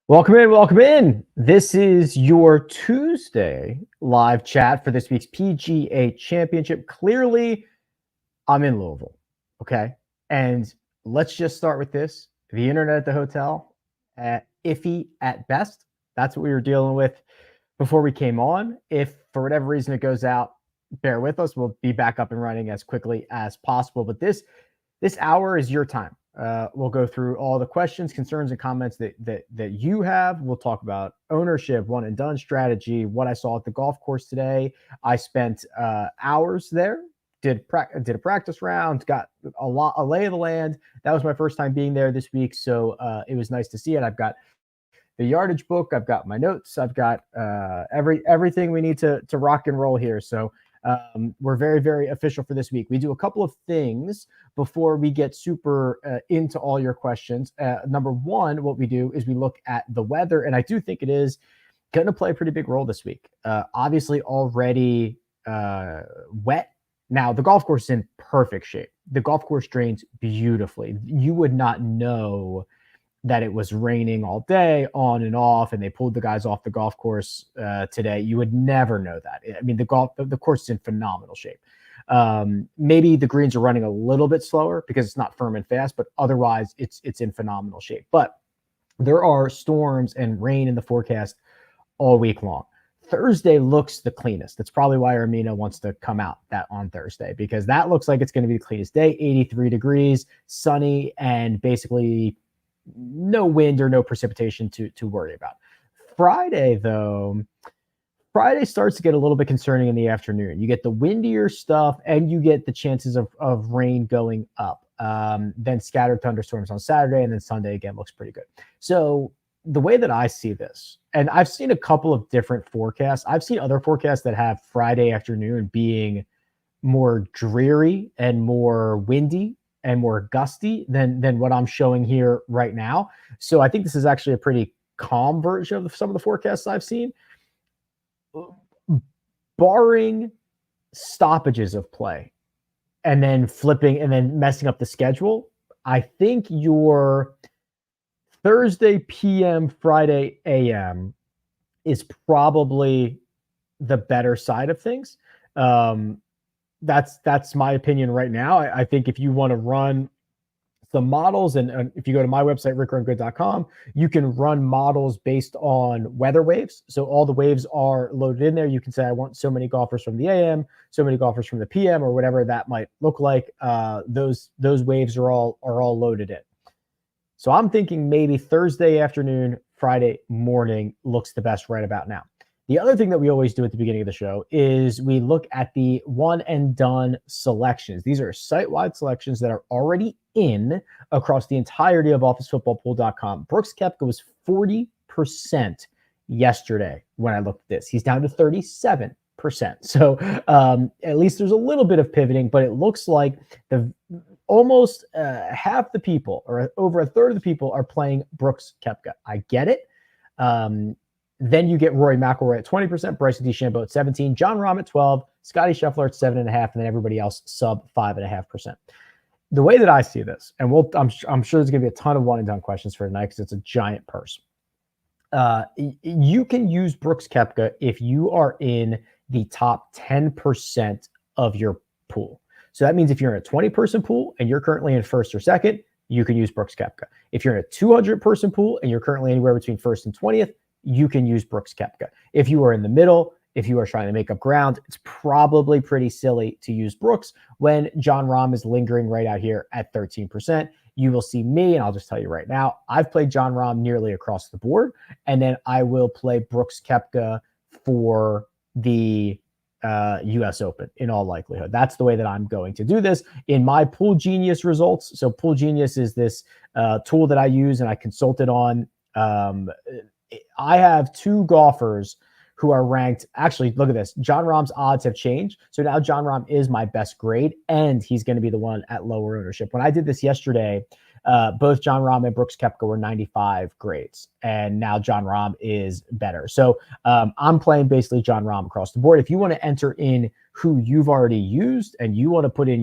Welcome in, welcome in. This is your Tuesday live chat for this week's PGA Championship. Clearly, I'm in Louisville, okay? And let's just start with this. The internet at the hotel, iffy at best. That's what we were dealing with before we came on. If for whatever reason it goes out, bear with us. We'll be back up and running as quickly as possible. But this hour is your time. We'll go through all the questions, concerns, and comments that you have. We'll talk about ownership, one and done strategy, what I saw at the golf course today. I spent hours there, did a practice round, got a lay of the land. That was my first time being there this week, so it was nice to see it. I've got the yardage book, I've got my notes, I've got everything we need to rock and roll here. So we're very, very official for this week. We do a couple of things before we get super into all your questions. Number one, what we do is we look at the weather, and I do think it is going to play a pretty big role this week. Obviously already wet. Now, the golf course is in perfect shape. The golf course drains beautifully. You would not know that it was raining all day, on and off, and they pulled the guys off the golf course today. You would never know that. I mean, the course is in phenomenal shape. Maybe the greens are running a little bit slower because it's not firm and fast, but otherwise it's in phenomenal shape. But there are storms and rain in the forecast all week long. Thursday looks the cleanest. That's probably why Armina wants to come out that on Thursday, because that looks like it's going to be the cleanest day. 83 degrees, sunny, and basically no wind or no precipitation to worry about. Friday, though, starts to get a little bit concerning in the afternoon. You get the windier stuff, and you get the chances of rain going up. Then scattered thunderstorms on Saturday, and then Sunday again looks pretty good. So the way that I see this, and I've seen a couple of different forecasts. I've seen other forecasts that have Friday afternoon being more dreary and more windy and more gusty than what I'm showing here right now. So I think this is actually a pretty calm version of some of the forecasts I've seen. Barring stoppages of play and then flipping and then messing up the schedule, I think your Thursday PM, Friday AM is probably the better side of things. That's my opinion right now. I think if you want to run some models, and if you go to my website, rickrungood.com, you can run models based on weather waves. So all the waves are loaded in there. You can say, I want so many golfers from the AM, so many golfers from the PM, or whatever that might look like. Those waves are all loaded in. So I'm thinking maybe Thursday afternoon, Friday morning looks the best right about now. The other thing that we always do at the beginning of the show is we look at the one and done selections. These are site-wide selections that are already in across the entirety of officefootballpool.com. Brooks Koepka was 40% yesterday when I looked at this. He's down to 37%. So at least there's a little bit of pivoting, but it looks like almost half the people, or over a third of the people, are playing Brooks Koepka. I get it. Then you get Rory McIlroy at 20%, Bryson DeChambeau at 17%, Jon Rahm at 12%, Scotty Scheffler at 7.5%, and then everybody else sub 5.5%. The way that I see this, and I'm sure there's going to be a ton of one and done questions for tonight because it's a giant purse. You can use Brooks Koepka if you are in the top 10% of your pool. So that means if you're in a 20-person pool and you're currently in first or second, you can use Brooks Koepka. If you're in a 200-person pool and you're currently anywhere between first and 20th, you can use Brooks Koepka. If you are in the middle, if you are trying to make up ground, it's probably pretty silly to use Brooks when Jon Rahm is lingering right out here at 13%. You will see me, and I'll just tell you right now, I've played Jon Rahm nearly across the board, and then I will play Brooks Koepka for the US Open in all likelihood. That's the way that I'm going to do this in my Pool Genius results. So Pool Genius is this tool that I use and I consulted on. I have two golfers who are ranked. Actually, look at this. Jon Rahm's odds have changed. So now Jon Rahm is my best grade, and he's going to be the one at lower ownership. When I did this yesterday, both Jon Rahm and Brooks Koepka were 95 grades, and now Jon Rahm is better. So I'm playing basically Jon Rahm across the board. If you want to enter in who you've already used and you want to put in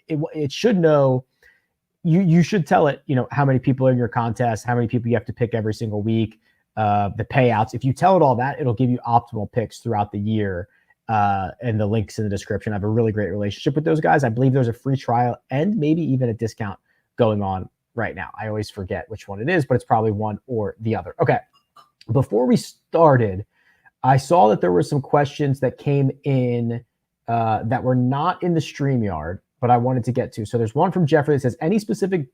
it should know you should tell it, how many people are in your contest, how many people you have to pick every single week, the payouts. If you tell it all that, it'll give you optimal picks throughout the year. And the links in the description. I have a really great relationship with those guys. I believe there's a free trial and maybe even a discount going on right now. I always forget which one it is, but it's probably one or the other. Okay. Before we started, I saw that there were some questions that came in that were not in the StreamYard, but I wanted to get to. So there's one from Jeffrey that says, any specific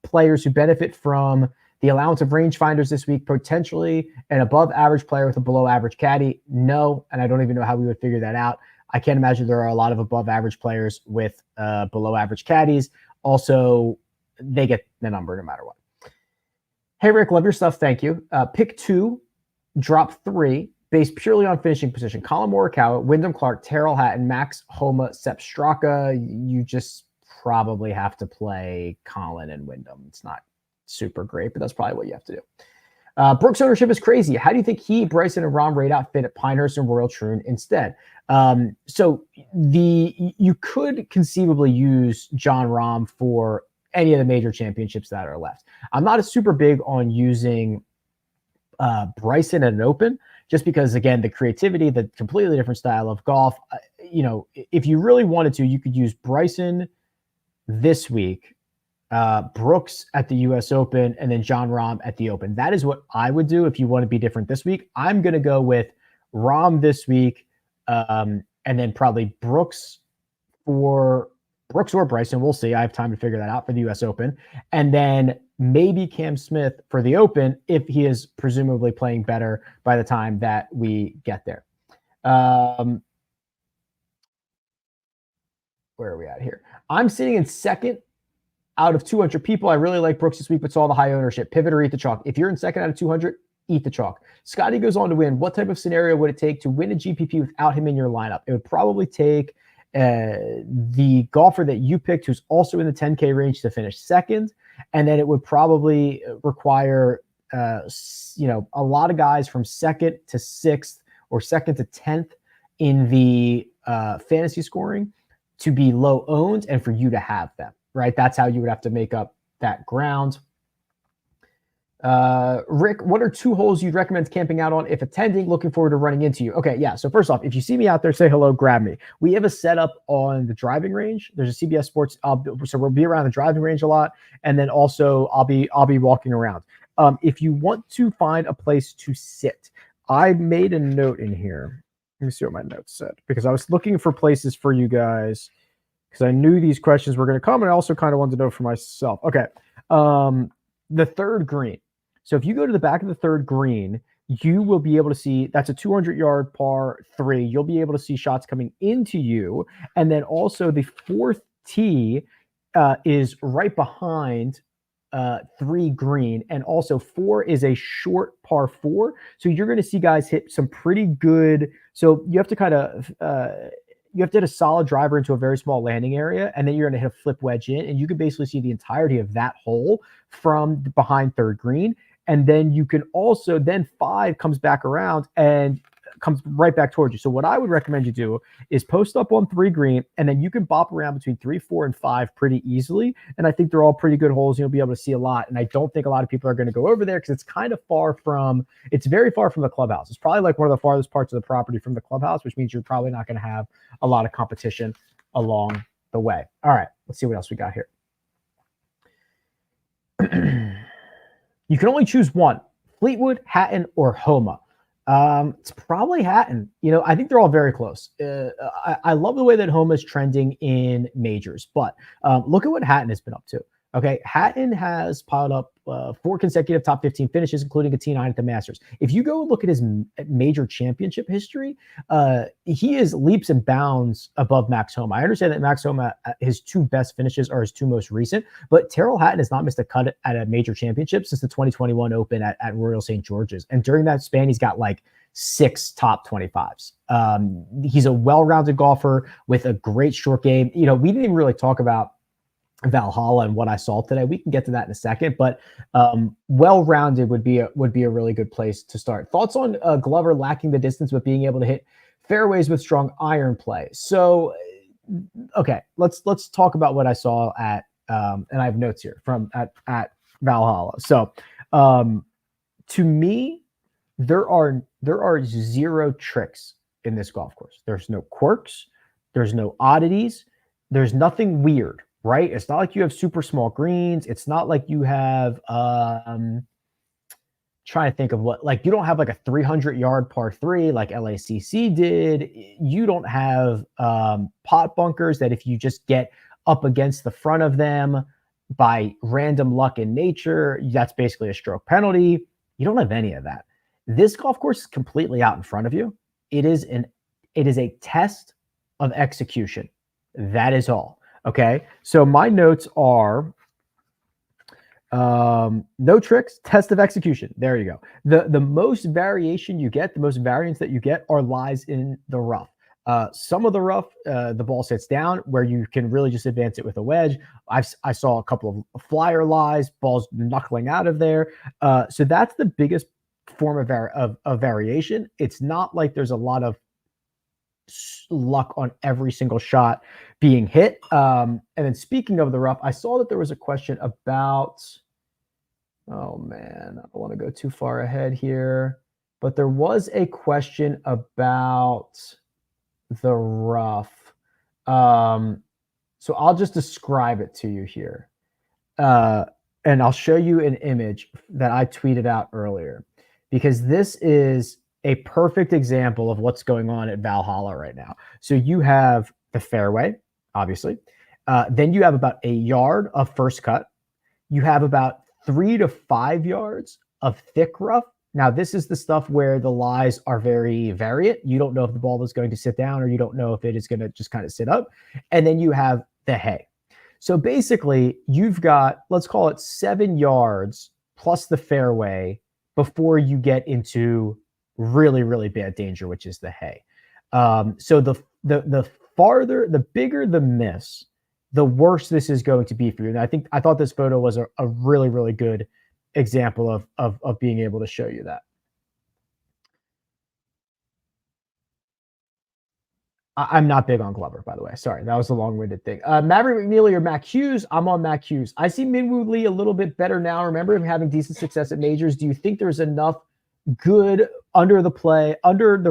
players who benefit from the allowance of rangefinders this week, potentially an above average player with a below average caddy? No, and I don't even know how we would figure that out. I can't imagine there are a lot of above average players with below average caddies. Also, they get the number no matter what. Hey, Rick, love your stuff. Thank you. Pick 2, drop 3, based purely on finishing position. Colin Morikawa, Wyndham Clark, Terrell Hatton, Max Homa, Sepp Straka. You just probably have to play Colin and Wyndham. It's not super great, but that's probably what you have to do. Brooks' ownership is crazy. How do you think he, Bryson, and Rahm rate out fit at Pinehurst and Royal Troon instead? So you could conceivably use Jon Rahm for any of the major championships that are left. I'm not a super big on using Bryson at an Open, just because, again, the creativity, the completely different style of golf. If you really wanted to, you could use Bryson this week, Brooks at the U.S. Open, and then Jon Rahm at the Open. That is what I would do if you want to be different this week. I'm going to go with Rahm this week, and then probably Brooks or Bryson. We'll see. I have time to figure that out for the U.S. Open. And then maybe Cam Smith for the Open if he is presumably playing better by the time that we get there. Where are we at here? I'm sitting in second out of 200 people. I really like Brooks this week, but saw the high ownership. Pivot or eat the chalk. If you're in second out of 200, eat the chalk. Scotty goes on to win. What type of scenario would it take to win a GPP without him in your lineup? It would probably take the golfer that you picked who's also in the 10K range to finish second. And then it would probably require, a lot of guys from second to sixth or second to 10th in the fantasy scoring to be low owned and for you to have them, right? That's how you would have to make up that ground. Rick, what are 2 holes you'd recommend camping out on if attending? Looking forward to running into you. Okay, yeah. So first off, if you see me out there, say hello, grab me. We have a setup on the driving range. There's a CBS Sports, so we'll be around the driving range a lot, and then also I'll be walking around. If you want to find a place to sit, I made a note in here. Let me see what my notes said, because I was looking for places for you guys because I knew these questions were going to come, and I also kind of wanted to know for myself. Okay, the third green. So if you go to the back of the third green, you will be able to see that's a 200-yard par 3. You'll be able to see shots coming into you. And then also the fourth tee is right behind 3 green. And also 4 is a short par 4. So you're going to see guys hit some pretty good. So you have to kind of you have to hit a solid driver into a very small landing area, and then you're going to hit a flip wedge in, and you can basically see the entirety of that hole from behind third green. And then you can also, then 5 comes back around and comes right back towards you. So what I would recommend you do is post up on 3 green, and then you can bop around between 3, 4, and 5 pretty easily. And I think they're all pretty good holes. You'll be able to see a lot. And I don't think a lot of people are going to go over there because it's kind of it's very far from the clubhouse. It's probably like one of the farthest parts of the property from the clubhouse, which means you're probably not going to have a lot of competition along the way. All right, let's see what else we got here. You can only choose one: Fleetwood, Hatton, or Homa. It's probably Hatton. I think they're all very close. I love the way that Homa is trending in majors, but look at what Hatton has been up to. Okay, Hatton has piled up 4 consecutive top 15 finishes, including a T9 at the Masters. If you go look at his major championship history, he is leaps and bounds above Max Homa. I understand that Max Homa, his 2 best finishes are his 2 most recent, but Terrell Hatton has not missed a cut at a major championship since the 2021 Open at Royal St. George's. And during that span, he's got like 6 top 25s. He's a well-rounded golfer with a great short game. We didn't even really talk about Valhalla and what I saw today. We can get to that in a second, but well-rounded would be a really good place to start. Thoughts on Glover lacking the distance but being able to hit fairways with strong iron play? So, okay, let's talk about what I saw at And I have notes here from at Valhalla. So to me, there are zero tricks in this golf course. There's no quirks, there's no oddities, there's nothing weird, right? It's not like you have super small greens. It's not like you have trying to think of what, like, you don't have like a 300-yard par 3 like LACC did. You don't have pot bunkers that if you just get up against the front of them by random luck in nature, that's basically a stroke penalty. You don't have any of that. This golf course is completely out in front of you. It is a test of execution. That is all. Okay. So my notes are no tricks, test of execution. There you go. The most variation you get, the most variance that you get lies in the rough. Some of the rough, the ball sits down where you can really just advance it with a wedge. I saw a couple of flyer lies, balls knuckling out of there. So that's the biggest form of variation. It's not like there's a lot of luck on every single shot being hit. And then speaking of the rough, I saw that there was a question about, oh man, I don't want to go too far ahead here, but there was a question about the rough. So I'll just describe it to you here. And I'll show you an image that I tweeted out earlier, because this is a perfect example of what's going on at Valhalla right now. So you have the fairway, obviously. Then you have about a yard of first cut. You have about 3 to 5 yards of thick rough. Now, this is the stuff where the lies are very variant. You don't know if the ball is going to sit down, or you don't know if it is going to just kind of sit up. And then you have the hay. So basically, you've got, let's call it 7 yards plus the fairway before you get into really, really bad danger, which is the hay. So the farther, the bigger the miss, the worse this is going to be for you. And I thought this photo was a really, really good example of being able to show you that. I'm not big on Glover, by the way. Sorry, that was a long-winded thing. Maverick, McNealy, or Mac Hughes? I'm on Mac Hughes. I see Minwoo Lee a little bit better now. Remember him having decent success at majors. Do you think there's enough good under the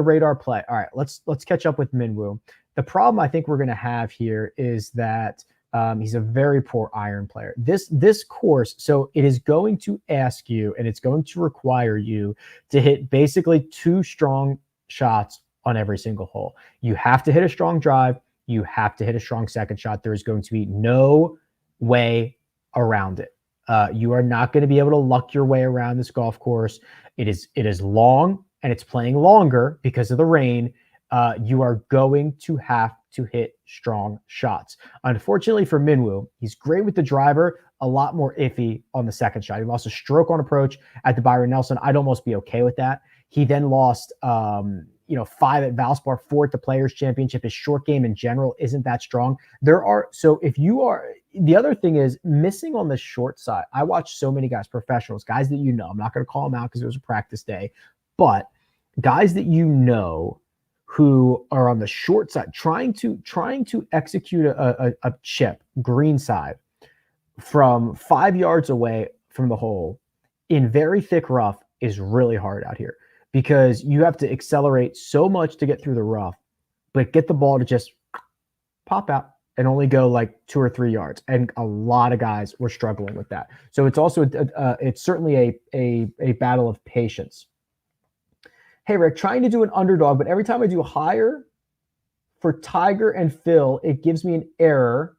radar play? All right, let's catch up with Minwoo. The problem I think we're going to have here is that he's a very poor iron player. This course, so it is going to ask you, and it's going to require you to hit basically 2 strong shots on every single hole. You have to hit a strong drive. You have to hit a strong second shot. There is going to be no way around it. You are not going to be able to luck your way around this golf course. It is long, and it's playing longer because of the rain. You are going to have to hit strong shots. Unfortunately for Minwoo, he's great with the driver, a lot more iffy on the second shot. He lost a stroke on approach at the Byron Nelson. I'd almost be okay with that. He then lost 5 at Valspar, 4 at the Players Championship. His short game in general isn't that strong. The other thing is missing on the short side. I watch so many guys, professionals, guys that I'm not going to call them out because it was a practice day, but guys that who are on the short side trying to execute a chip green side from 5 yards away from the hole in very thick rough is really hard out here, because you have to accelerate so much to get through the rough, but get the ball to just pop out and only go like 2 or 3 yards. And a lot of guys were struggling with that. So it's also, it's certainly a battle of patience. Hey, Rick, trying to do an underdog, but every time I do higher for Tiger and Phil, it gives me an error.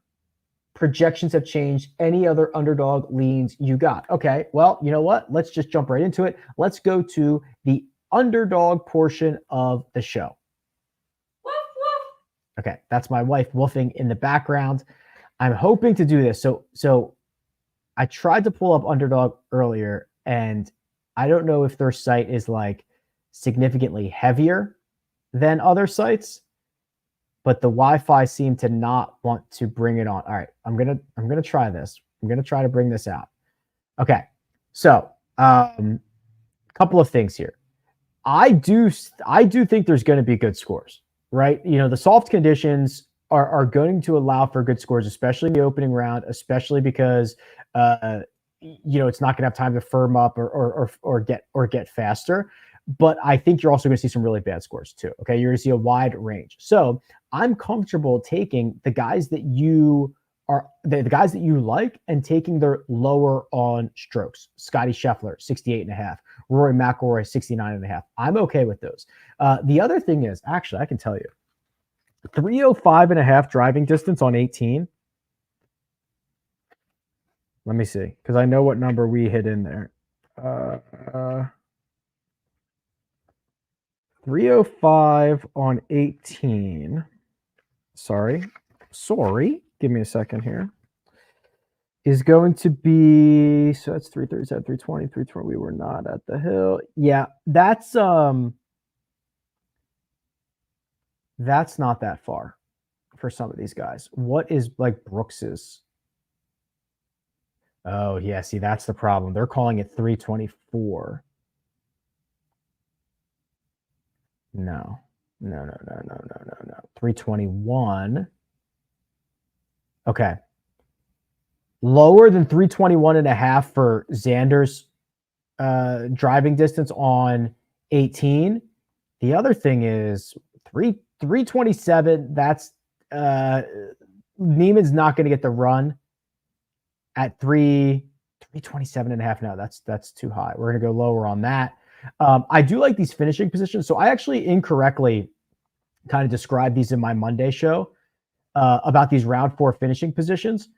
Projections have changed. Any other underdog leans you got? Okay, well, you know what? Let's just jump right into it. Let's go to the underdog portion of the show. Woof, woof. Okay, that's my wife woofing in the background. I'm hoping to do this. So I tried to pull up Underdog earlier, and I don't know if their site is like significantly heavier than other sites, but the Wi-Fi seemed to not want to bring it on. All right, I'm gonna try this. I'm gonna try to bring this out. Okay, so couple of things here. I do think there's going to be good scores, right? The soft conditions are going to allow for good scores, especially in the opening round, especially because it's not going to have time to firm up or get faster. But I think you're also going to see some really bad scores too. Okay, you're going to see a wide range. So I'm comfortable taking the guys that you like and taking their lower on strokes. Scotty Scheffler, 68.5. Rory McIlroy, 69.5. I'm okay with those. The other thing is, actually, I can tell you, 305.5 driving distance on 18. Let me see, because I know what number we hit in there. 305 on 18. Sorry. Give me a second here. Is going to be, so that's 337, 320, 320. We were not at the hill. Yeah, that's not that far for some of these guys. What is like Brooks's? Oh, yeah, see, that's the problem. They're calling it 324. No. 321. Okay. Lower than 321.5 for Xander's driving distance on 18. The other thing is 327. That's Neiman's not going to get the run at 327.5. No, that's too high. We're going to go lower on that. I do like these finishing positions. So I actually incorrectly kind of described these in my Monday show about these round 4 finishing positions.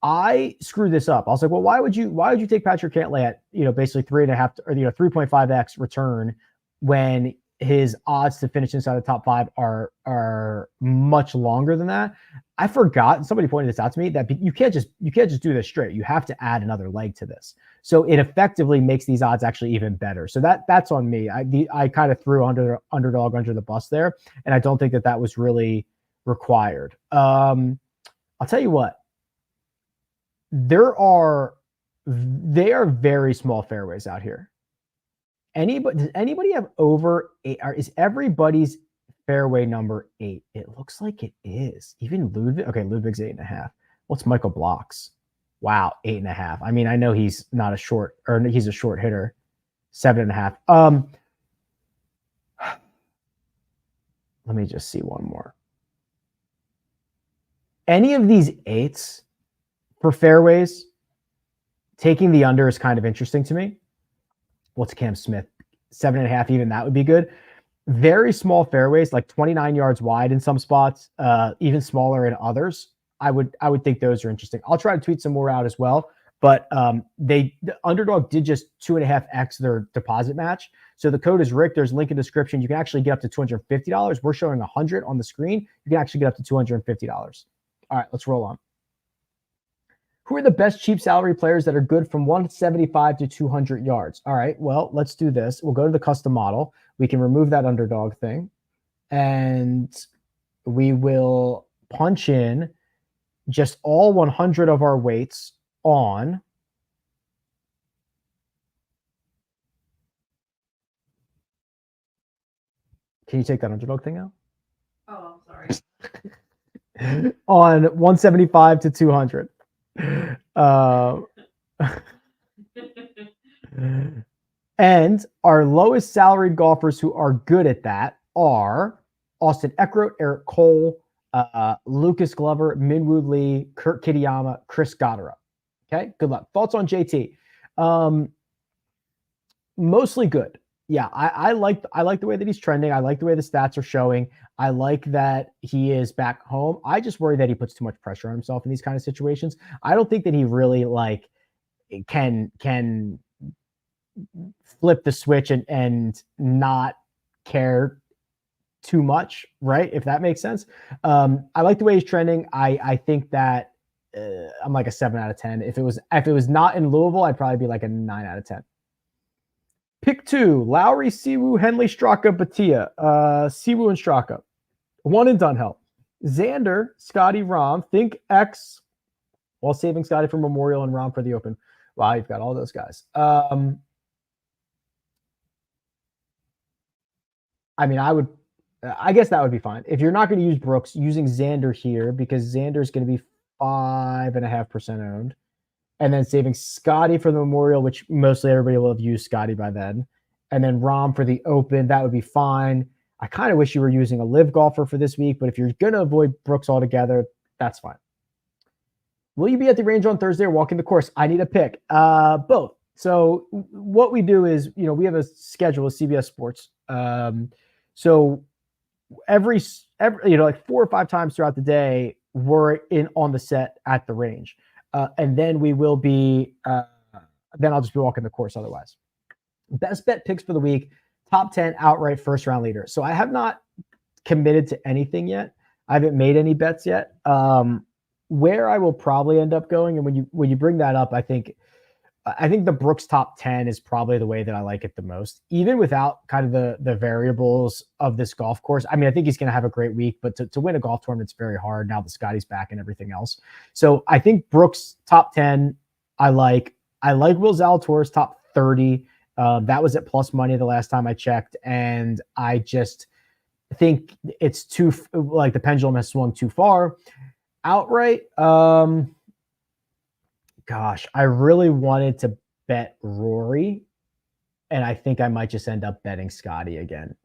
I screwed this up. I was like, well, why would you take Patrick Cantlay at, basically 3.5 or 3.5x return when his odds to finish inside the top 5 are much longer than that? I forgot. Somebody pointed this out to me that you can't just do this straight. You have to add another leg to this. So it effectively makes these odds actually even better. So that's on me. I kind of threw Underdog under the bus there, and I don't think that was really required. I'll tell you what. They are very small fairways out here. Does anybody have over 8? Or is everybody's fairway number 8? It looks like it is. Even Ludwig. Okay, Ludwig's 8.5. What's Michael Block's? Wow, 8.5. I mean, I know he's not a short, or he's a short hitter. 7.5. Let me just see one more. Any of these 8s for fairways, taking the under is kind of interesting to me. What's Cam Smith? 7.5, even that would be good. Very small fairways, like 29 yards wide in some spots, even smaller in others. I would think those are interesting. I'll try to tweet some more out as well. But the Underdog did just 2.5x their deposit match. So the code is Rick. There's a link in the description. You can actually get up to $250. We're showing 100 on the screen. You can actually get up to $250. All right, let's roll on. Who are the best cheap salary players that are good from 175 to 200 yards? All right, well, let's do this. We'll go to the custom model. We can remove that Underdog thing. And we will punch in just all 100 of our weights on. Can you take that Underdog thing out? Oh, I'm sorry. On 175 to 200. And our lowest salaried golfers who are good at that are Austin Eckroat, Eric Cole, Lucas Glover, Minwoo Lee, Kurt Kitayama, Chris Goddard. Okay, good luck. Thoughts on JT? Mostly good. Yeah, I like the way that he's trending. I like the way the stats are showing. I like that he is back home. I just worry that he puts too much pressure on himself in these kind of situations. I don't think that he really can flip the switch and not care too much, right? If that makes sense. I like the way he's trending. I think that I'm like a 7 out of 10. If it was not in Louisville, I'd probably be like a 9 out of 10. Pick 2, Lowry, Siwoo, Henley, Straka, Batia. Siwoo and Straka. 1 and Dunhill. Xander, Scotty, Rahm. Think X while saving Scotty for Memorial and Rahm for the Open. Wow, you've got all those guys. I mean, I would I guess that would be fine. If you're not going to use Brooks, using Xander here because Xander is going to be 5.5% owned. And then saving Scotty for the Memorial, which mostly everybody will have used Scotty by then. And then Rahm for the Open, that would be fine. I kind of wish you were using a live golfer for this week, but if you're going to avoid Brooks altogether, that's fine. Will you be at the range on Thursday or walking the course? I need a pick. Both. So what we do is, we have a schedule with CBS Sports. So every like 4 or 5 times throughout the day, we're on the set at the range. And then we will be, then I'll just be walking the course otherwise. Best bet picks for the week, top 10 outright first round leader. So I have not committed to anything yet. I haven't made any bets yet. Where I will probably end up going, and when you bring that up, I think the Brooks top 10 is probably the way that I like it the most, even without kind of the variables of this golf course. I mean, I think he's going to have a great week, but to win a golf tournament, it's very hard now that Scotty's back and everything else. So I think Brooks top 10, I like Will Zalatoris top 30. That was at plus money the last time I checked. And I just think it's the pendulum has swung too far. Outright, gosh, I really wanted to bet Rory, and I think I might just end up betting Scotty again.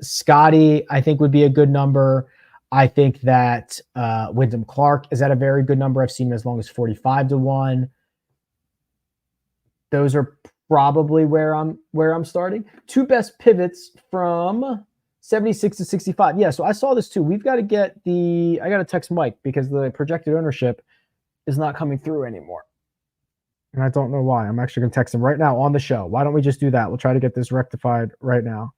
Scotty, I think, would be a good number. I think that Wyndham Clark is at a very good number. I've seen him as long as 45-1. Those are probably where I'm starting. 2 best pivots from 76 to 65. Yeah, so I saw this too. We've got to get I got to text Mike because the projected ownership is not coming through anymore. And I don't know why. I'm actually going to text him right now on the show. Why don't we just do that? We'll try to get this rectified right now.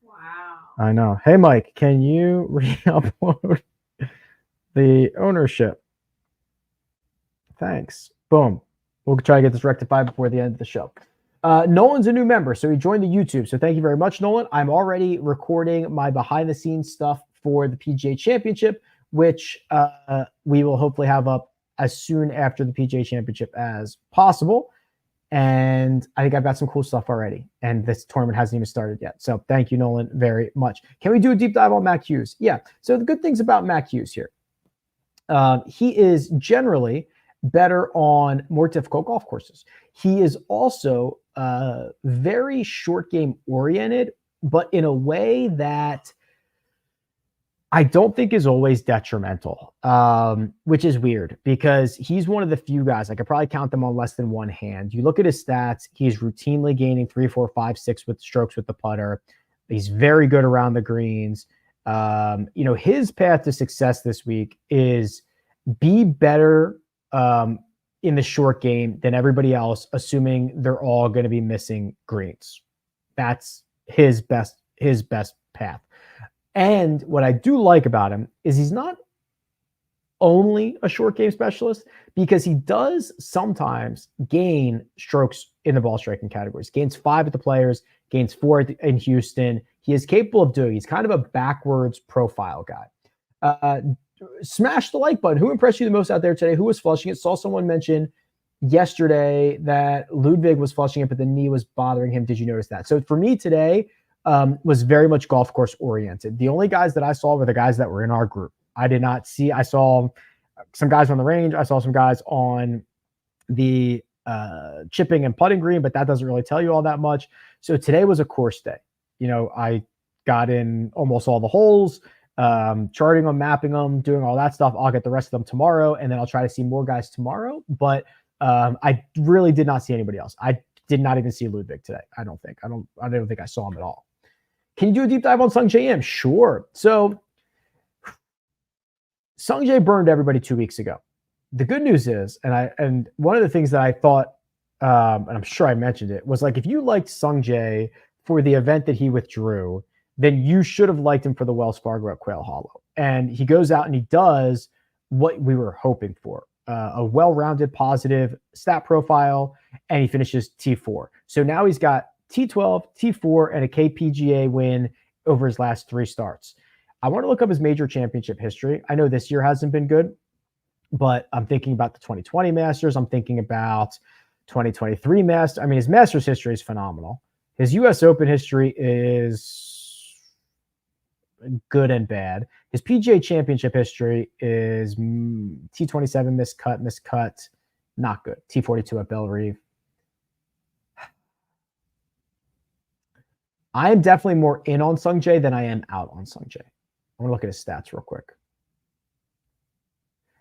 Wow. I know. Hey, Mike, can you re-upload the ownership? Thanks. Boom. We'll try to get this rectified before the end of the show. Nolan's a new member, so he joined the YouTube. So thank you very much, Nolan. I'm already recording my behind-the-scenes stuff for the PGA Championship, which we will hopefully have up as soon after the PGA Championship as possible. And I think I've got some cool stuff already. And this tournament hasn't even started yet. So thank you, Nolan, very much. Can we do a deep dive on Mac Hughes? Yeah. So the good things about Mac Hughes here. He is generally better on more difficult golf courses. He is also very short game oriented, but in a way that I don't think is always detrimental, which is weird because he's one of the few guys, I could probably count them on less than one hand. You look at his stats, he's routinely gaining 3, 4, 5, 6 with strokes with the putter. He's very good around the greens. His path to success this week is be better in the short game than everybody else, assuming they're all going to be missing greens. That's his best path. And what I do like about him is he's not only a short game specialist, because he does sometimes gain strokes in the ball striking categories. Gains 5 at the Players, gains 4 in Houston. He is capable of doing. He's kind of a backwards profile guy. Smash the like button. Who impressed you the most out there today? Who was flushing it? Saw someone mention yesterday that Ludwig was flushing it, but the knee was bothering him. Did you notice that? So for me today, was very much golf course oriented. The only guys that I saw were the guys that were in our group. I saw some guys on the range. I saw some guys on the chipping and putting green, but that doesn't really tell you all that much. So today was a course day. I got in almost all the holes, charting them, mapping them, doing all that stuff. I'll get the rest of them tomorrow, and then I'll try to see more guys tomorrow. But I really did not see anybody else. I did not even see Ludwig today. I don't think I saw him at all. Can you do a deep dive on Sunjae? Sure. So Sunjae burned everybody 2 weeks ago. The good news is, and one of the things that I thought, and I'm sure I mentioned it, was like, if you liked Sunjae for the event that he withdrew, then you should have liked him for the Wells Fargo at Quail Hollow. And he goes out and he does what we were hoping for, a well-rounded positive stat profile, and he finishes T4. So now he's got T12, T4, and a KPGA win over his last 3 starts. I want to look up his major championship history. I know this year hasn't been good, but I'm thinking about the 2020 Masters. I'm thinking about 2023 Masters. I mean, his Masters history is phenomenal. His U.S. Open history is good and bad. His PGA Championship history is T27 miscut, not good. T42 at Belle Reve. I am definitely more in on Sunjae than I am out on Sunjae. I'm gonna look at his stats real quick.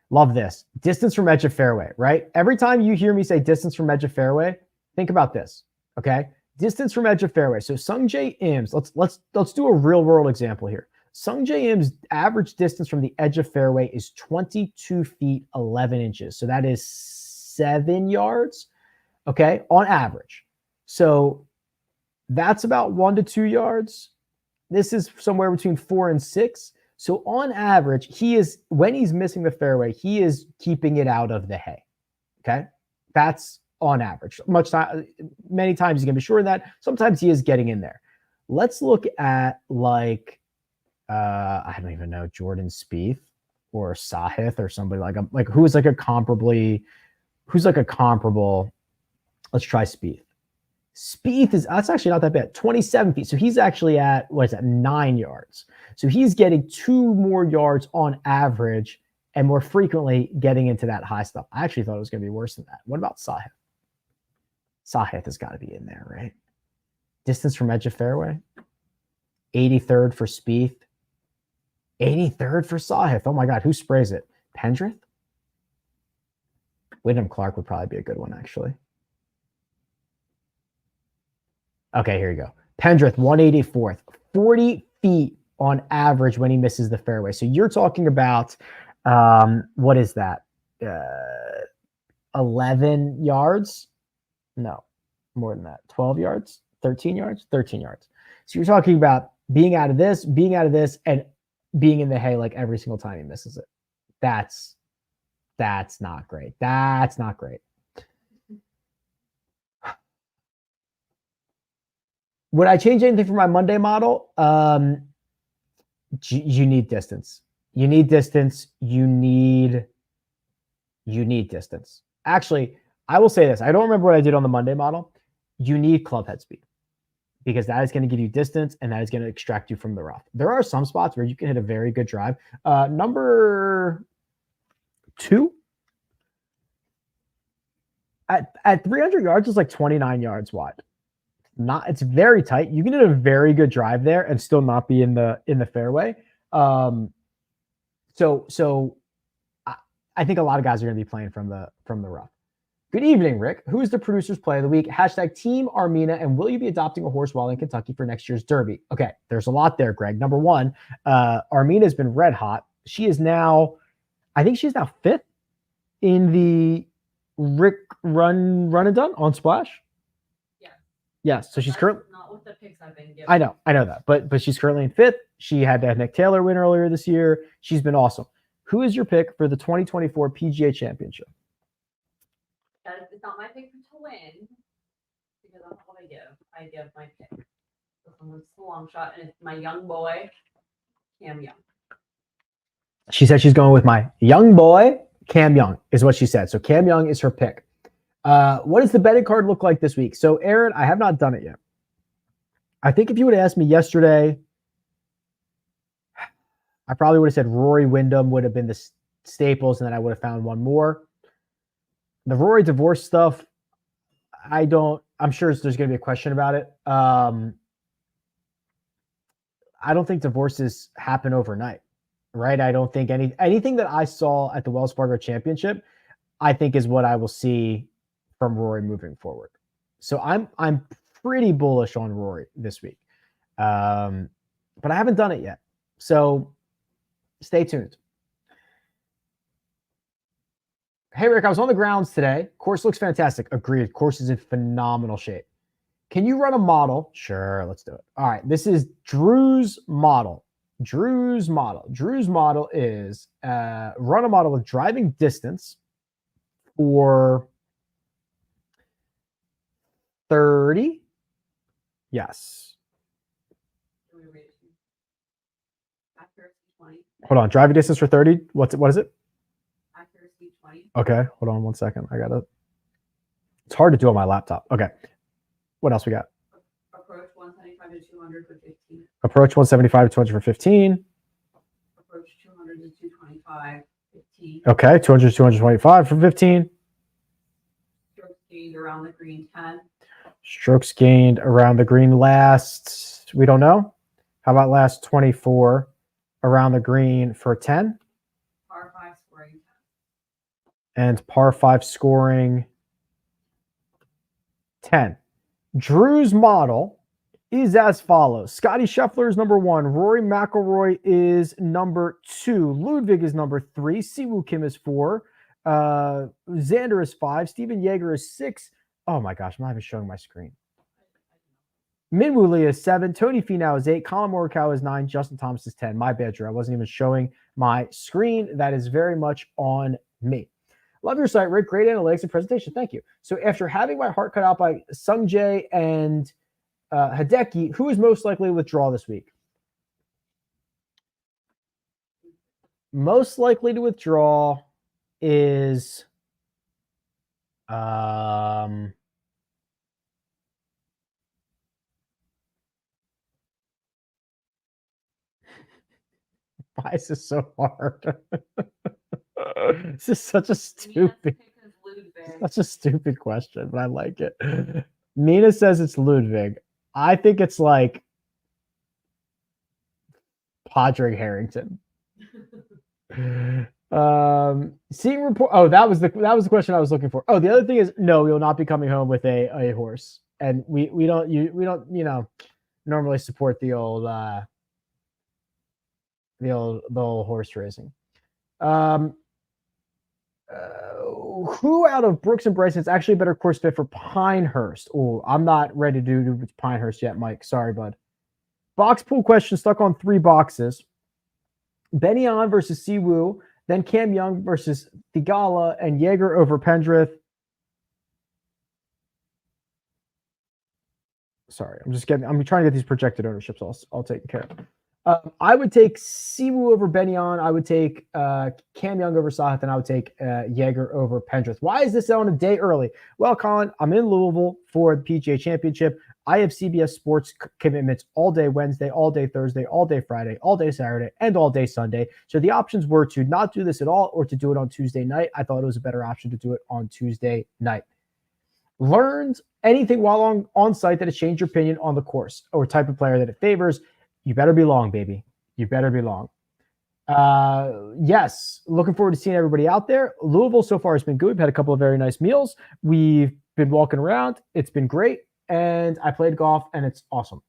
Love this. Distance from edge of fairway, right? Every time you hear me say distance from edge of fairway, think about this, okay? Distance from edge of fairway. So Sunjae Im's, let's do a real world example here. Sunjae Im's average distance from the edge of fairway is 22 feet 11 inches. So that is 7 yards, okay, on average. So that's about 1 to 2 yards. This is somewhere between 4 and 6. So on average, he is, when he's missing the fairway, he is keeping it out of the hay. Okay. That's on average. Many times he's going to be short of that. Sometimes he is getting in there. Let's look at like, I don't even know, Jordan Spieth or Sahith or somebody like who's like a comparable, let's try Spieth. Spieth that's actually not that bad. 27 feet. So he's actually at, 9 yards. So he's getting 2 more yards on average and more frequently getting into that high stuff. I actually thought it was going to be worse than that. What about Sahith? Sahith has got to be in there, right? Distance from edge of fairway. 83rd for Spieth. 83rd for Sahith. Oh my God. Who sprays it? Pendrith? Wyndham Clark would probably be a good one, actually. Okay, here you go. Pendrith, 184th, 40 feet on average when he misses the fairway. So you're talking about, what is that? 11 yards? No, more than that. 12 yards? 13 yards? 13 yards. So you're talking about being out of this, and being in the hay like every single time he misses it. That's not great. That's not great. Would I change anything for my Monday model? You need distance. You need distance. You need distance. Actually, I will say this. I don't remember what I did on the Monday model. You need club head speed because that is going to give you distance and that is going to extract you from the rough. There are some spots where you can hit a very good drive. Number 2 at 300 yards is like 29 yards wide. It's very tight. You can hit a very good drive there and still not be in the fairway. So I think a lot of guys are going to be playing from the rough. Good evening, Rick. Who is the producer's play of the week? # Team Armina, and will you be adopting a horse while in Kentucky for next year's Derby? Okay, there's a lot there, Greg. Number 1, Armina has been red hot. She is now, I think she's now 5th in the Rick Run and Done on Splash. Yes, so she's currently not with the picks I've been given. I know that, but she's currently in 5th. She had that Nick Taylor win earlier this year. She's been awesome. Who is your pick for the 2024 PGA Championship? It's not my pick to win because that's what I give. I give my pick. This one's a long shot, and it's my young boy, Cam Young. She said she's going with my young boy, Cam Young, is what she said. So Cam Young is her pick. What does the betting card look like this week? So, Aaron, I have not done it yet. I think if you would have asked me yesterday, I probably would have said Rory Wyndham would have been the staples, and then I would have found one more. The Rory divorce stuff, I'm sure there's going to be a question about it. I don't think divorces happen overnight, right? I don't think anything that I saw at the Wells Fargo Championship, I think is what I will see from Rory moving forward. So I'm pretty bullish on Rory this week. But I haven't done it yet. So stay tuned. Hey, Rick, I was on the grounds today. Course looks fantastic. Agreed. Course is in phenomenal shape. Can you run a model? Sure, let's do it. All right, this is Drew's model. Drew's model is run a model with driving distance for 30. Yes. Hold on. Driving distance for 30. What is it? Accuracy 20. Okay. Hold on 1 second. It's hard to do on my laptop. Okay. What else we got? Approach 175 175 to 200 for 15. Approach 175 to 200 for 15. Approach 200 to 225, 15. Okay, 200 to 225 for 15. Strokes gained around the green, 10. Strokes gained around the green last, we don't know. How about last 24 around the green for 10? Par 5 scoring, 10. And par 5 scoring 10. Drew's model is as follows. Scotty Scheffler is number 1. Rory McIlroy is number 2. Ludwig is number 3. Siwoo Kim is 4. Xander is 5. Steven Yeager is 6. Oh my gosh, I'm not even showing my screen. Minwoo Lee is 7. Tony Finau is 8. Colin Morikawa is 9. Justin Thomas is 10. My bad, Drew. I wasn't even showing my screen. That is very much on me. Love your site, Rick. Great analytics and presentation. Thank you. So after having my heart cut out by Sunjae and Hideki, who is most likely to withdraw this week? Most likely to withdraw is why is this so hard? This is such a stupid question, but I like it. Mina says it's Ludwig. I think it's like Padraig Harrington. Seeing report. Oh, that was the question I was looking for. Oh, the other thing is no, we will not be coming home with a horse, and we don't normally support the old horse racing. Who out of Brooks and Bryson is actually a better course fit for Pinehurst? Oh, I'm not ready to do Pinehurst yet, Mike. Sorry, bud. Box pool question stuck on 3 boxes. Benny On versus Siwoo, then Cam Young versus Thigala, and Yeager over Pendrith. Sorry, I'm trying to get these projected ownerships all taken care of. I would take Siwoo over Benny On. I would take Cam Young over Sahith, and I would take Yeager over Pendrith. Why is this on a day early? Well, Colin, I'm in Louisville for the PGA Championship. I have CBS Sports commitments all day Wednesday, all day Thursday, all day Friday, all day Saturday, and all day Sunday. So the options were to not do this at all or to do it on Tuesday night. I thought it was a better option to do it on Tuesday night. Learned anything while on site that has changed your opinion on the course or type of player that it favors. You better be long, baby. You better be long. Yes, looking forward to seeing everybody out there. Louisville so far has been good. We've had a couple of very nice meals. We've been walking around. It's been great. And I played golf, and it's awesome.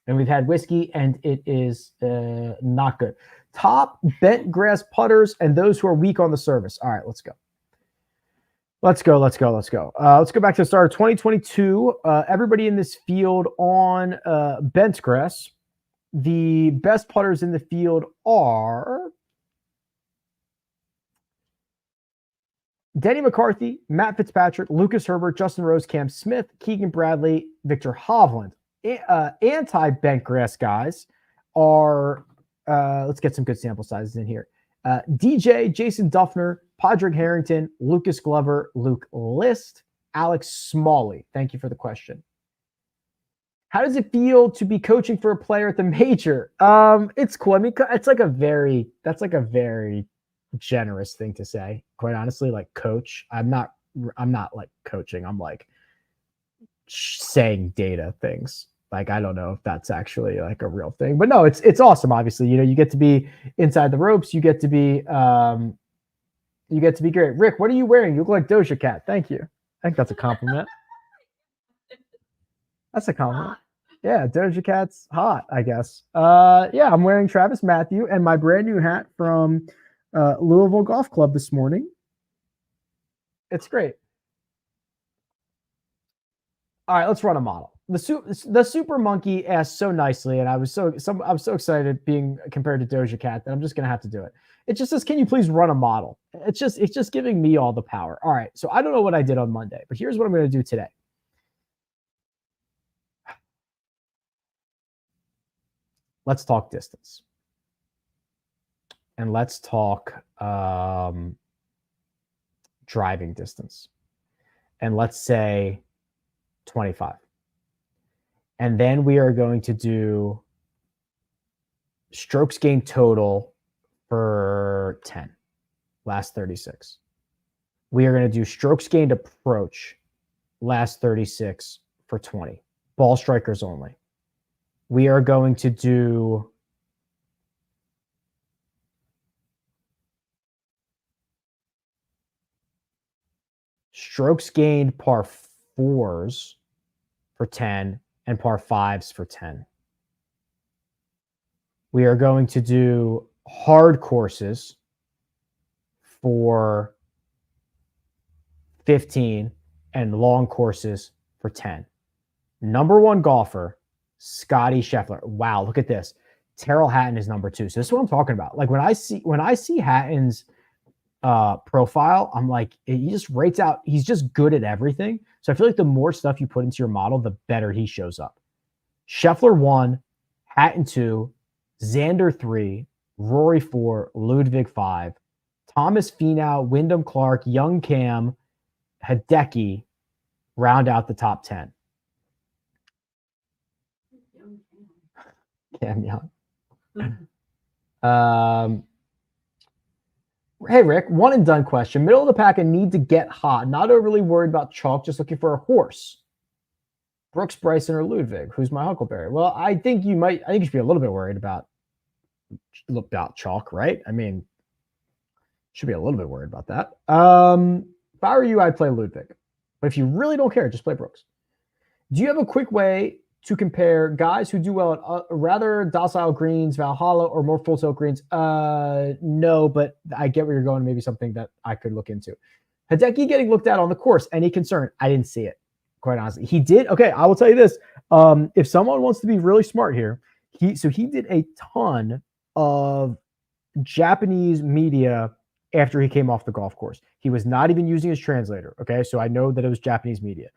We've had whiskey, and it is not good. Top bent grass putters and those who are weak on the service. All right, let's go. Let's go back to the start of 2022. Everybody in this field on bent grass. The best putters in the field are Denny McCarthy, Matt Fitzpatrick, Lucas Herbert, Justin Rose, Cam Smith, Keegan Bradley, Victor Hovland. Anti-bent grass guys are, let's get some good sample sizes in here. DJ, Jason Duffner, Padraig Harrington, Lucas Glover, Luke List, Alex Smalley. Thank you for the question. How does it feel to be coaching for a player at the major? It's cool. I mean, that's like a very generous thing to say. Quite honestly, like coach, I'm not like coaching. I'm like saying data things. Like, I don't know if that's actually like a real thing, but no, it's awesome. Obviously, you get to be inside the ropes. You get to be great. Rick, what are you wearing? You look like Doja Cat. Thank you. I think that's a compliment. That's a compliment. Yeah, Doja Cat's hot, I guess. Yeah, I'm wearing Travis Matthew and my brand new hat from Louisville Golf Club this morning. It's great. All right, let's run a model. The Super Monkey asked so nicely, and I was so excited being compared to Doja Cat that I'm just gonna have to do it. It just says, "Can you please run a model?" It's just giving me all the power. All right, so I don't know what I did on Monday, but here's what I'm gonna do today. Let's talk distance, and let's talk driving distance, and let's say 25. And then we are going to do strokes gained total for 10, last 36. We are going to do strokes gained approach, last 36 for 20. Ball strikers only. We are going to do strokes gained par fours for 10 and par fives for 10. We are going to do hard courses for 15 and long courses for 10. Number one golfer, Scotty Scheffler. Wow, look at this. Terrell Hatton is number 2. So this is what I'm talking about. Like when I see Hatton's profile, I'm like, he just rates out. He's just good at everything. So I feel like the more stuff you put into your model, the better he shows up. Scheffler 1, Hatton 2, Xander 3, Rory 4, Ludwig 5, Thomas Finau, Wyndham Clark, Young Cam, Hideki round out the top 10. Cam Young. Hey, Rick, one and done question. Middle of the pack and need to get hot. Not overly worried about chalk, just looking for a horse. Brooks, Bryson, or Ludwig? Who's my Huckleberry? Well, I think you should be a little bit worried about chalk, right? I mean, should be a little bit worried about that. If I were you, I'd play Ludwig. But if you really don't care, just play Brooks. Do you have a quick way to compare guys who do well at rather docile greens, Valhalla, or more full tilt greens? No, but I get where you're going. Maybe something that I could look into. Hideki getting looked at on the course. Any concern? I didn't see it, quite honestly. He did. Okay, I will tell you this. If someone wants to be really smart here, he did a ton of Japanese media after he came off the golf course. He was not even using his translator. Okay, so I know that it was Japanese media.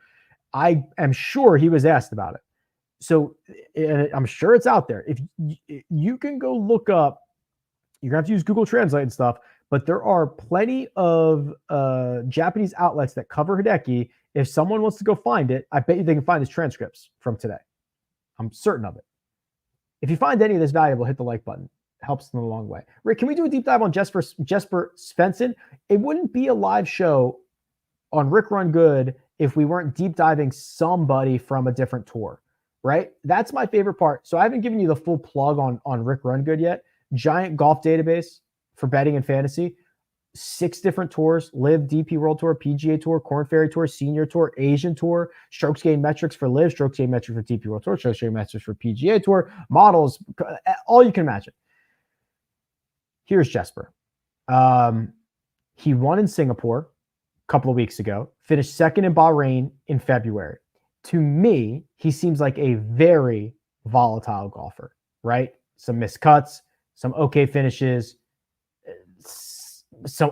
I am sure he was asked about it. So I'm sure it's out there. If you can go look up, you're going to have to use Google Translate and stuff, but there are plenty of Japanese outlets that cover Hideki. If someone wants to go find it, I bet you they can find his transcripts from today. I'm certain of it. If you find any of this valuable, hit the like button. It helps them a long way. Rick, can we do a deep dive on Jesper Svensson? It wouldn't be a live show on Rick Run Good if we weren't deep diving somebody from a different tour. Right? That's my favorite part. So I haven't given you the full plug on Rick Run Good yet. Giant golf database for betting and fantasy. 6 different tours: Live, DP World Tour, PGA Tour, Korn Ferry Tour, Senior Tour, Asian Tour, strokes gained metrics for Live, strokes gained metrics for DP World Tour, strokes gained metrics for PGA Tour, models, all you can imagine. Here's Jesper. He won in Singapore a couple of weeks ago, finished second in Bahrain in February. To me, he seems like a very volatile golfer, right? Some missed cuts, some okay finishes,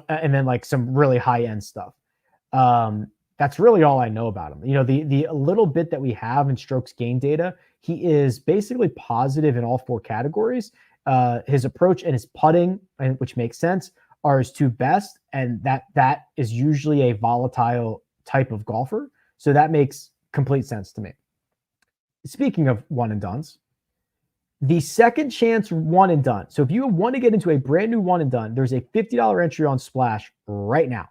and then like some really high-end stuff. That's really all I know about him. You know, the little bit that we have in strokes gain data, he is basically positive in all 4 categories. His approach and his putting, which makes sense, are his 2 best, and that is usually a volatile type of golfer. So that makes complete sense to me. Speaking of one and dones, the second chance one and done. So if you want to get into a brand new one and done, there's a $50 entry on Splash right now.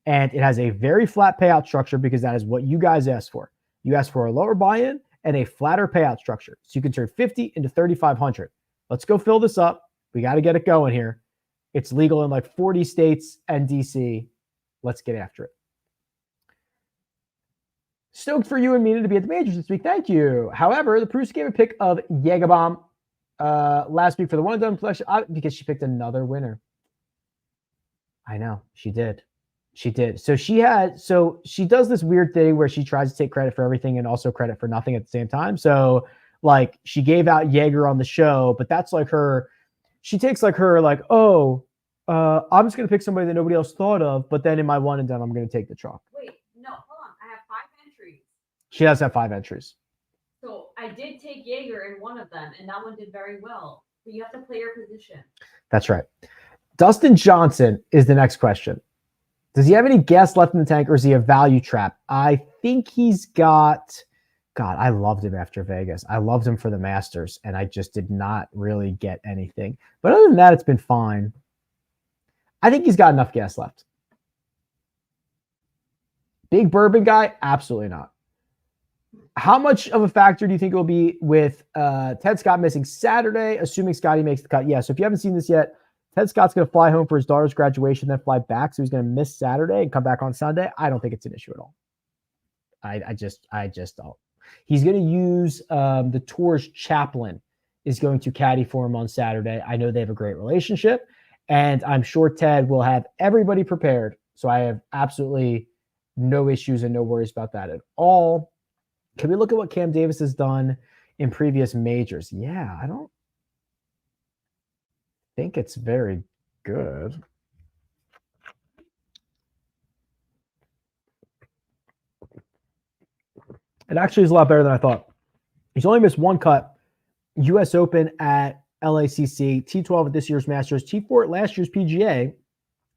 And it has a very flat payout structure because that is what you guys asked for. You asked for a lower buy-in and a flatter payout structure. So you can turn 50 into 3,500. Let's go fill this up. We got to get it going here. It's legal in like 40 states and DC. Let's get after it. Stoked for you and Mina to be at the majors this week. Thank you. However, the Bruce gave a pick of Jägerbomb last week for the one and done collection because she picked another winner. I know she did. She did. So she does this weird thing where she tries to take credit for everything and also credit for nothing at the same time. So like she gave out Jaeger on the show, but that's like her. She takes like her like, I'm just gonna pick somebody that nobody else thought of, but then in my one and done, I'm gonna take the chalk. Wait, no, hold on. I have 5 entries. She does have 5 entries. So I did take Jaeger in one of them, and that one did very well. But you have to play your position. That's right. Dustin Johnson is the next question. Does he have any gas left in the tank, or is he a value trap? I think he's got God, I loved him after Vegas. I loved him for the Masters, and I just did not really get anything. But other than that, it's been fine. I think he's got enough gas left. Big bourbon guy? Absolutely not. How much of a factor do you think it will be with Ted Scott missing Saturday, assuming Scotty makes the cut? Yeah, so if you haven't seen this yet, Ted Scott's going to fly home for his daughter's graduation, then fly back. So he's going to miss Saturday and come back on Sunday. I don't think it's an issue at all. I just don't. He's going to use the tour's chaplain is going to caddy for him on Saturday. I know they have a great relationship, and I'm sure Ted will have everybody prepared. So I have absolutely no issues and no worries about that at all. Can we look at what Cam Davis has done in previous majors? Yeah, I don't think it's very good. It actually is a lot better than I thought. He's only missed one cut. U.S. Open at LACC, T12 at this year's Masters, T4 at last year's PGA,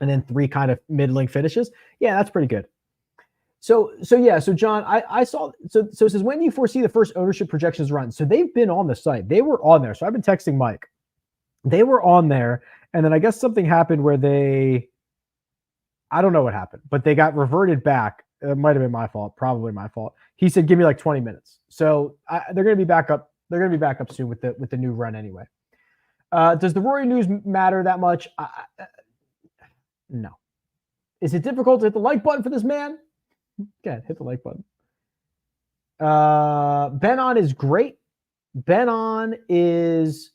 and then 3 kind of middling finishes. Yeah, that's pretty good. So John, I saw, so it says, when do you foresee the first ownership projections run? So they've been on the site. They were on there. So I've been texting Mike. They were on there, and then I guess something happened where I don't know what happened, but they got reverted back. It might have been my fault, probably my fault. He said, give me like 20 minutes. So they're going to be back up. They're going to be back up soon with the new run anyway. Does the Rory news matter that much? No. Is it difficult to hit the like button for this man? Yeah, hit the like button. Ben On is great. Ben On is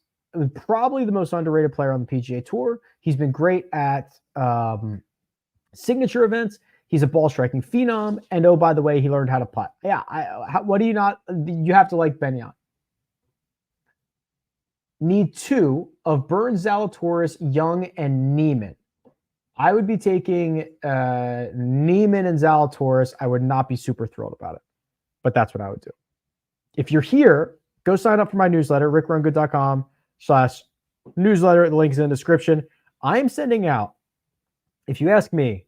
probably the most underrated player on the PGA Tour. He's been great at signature events. He's a ball striking phenom. And oh, by the way, he learned how to putt. Yeah. What do you not? You have to like Ben On. Need 2 of Burns, Zalatoris, Young, and Neiman. I would be taking Neiman and Zalatoris. I would not be super thrilled about it, but that's what I would do. If you're here, go sign up for my newsletter, rickrungood.com/newsletter. The link is in the description. I am sending out, if you ask me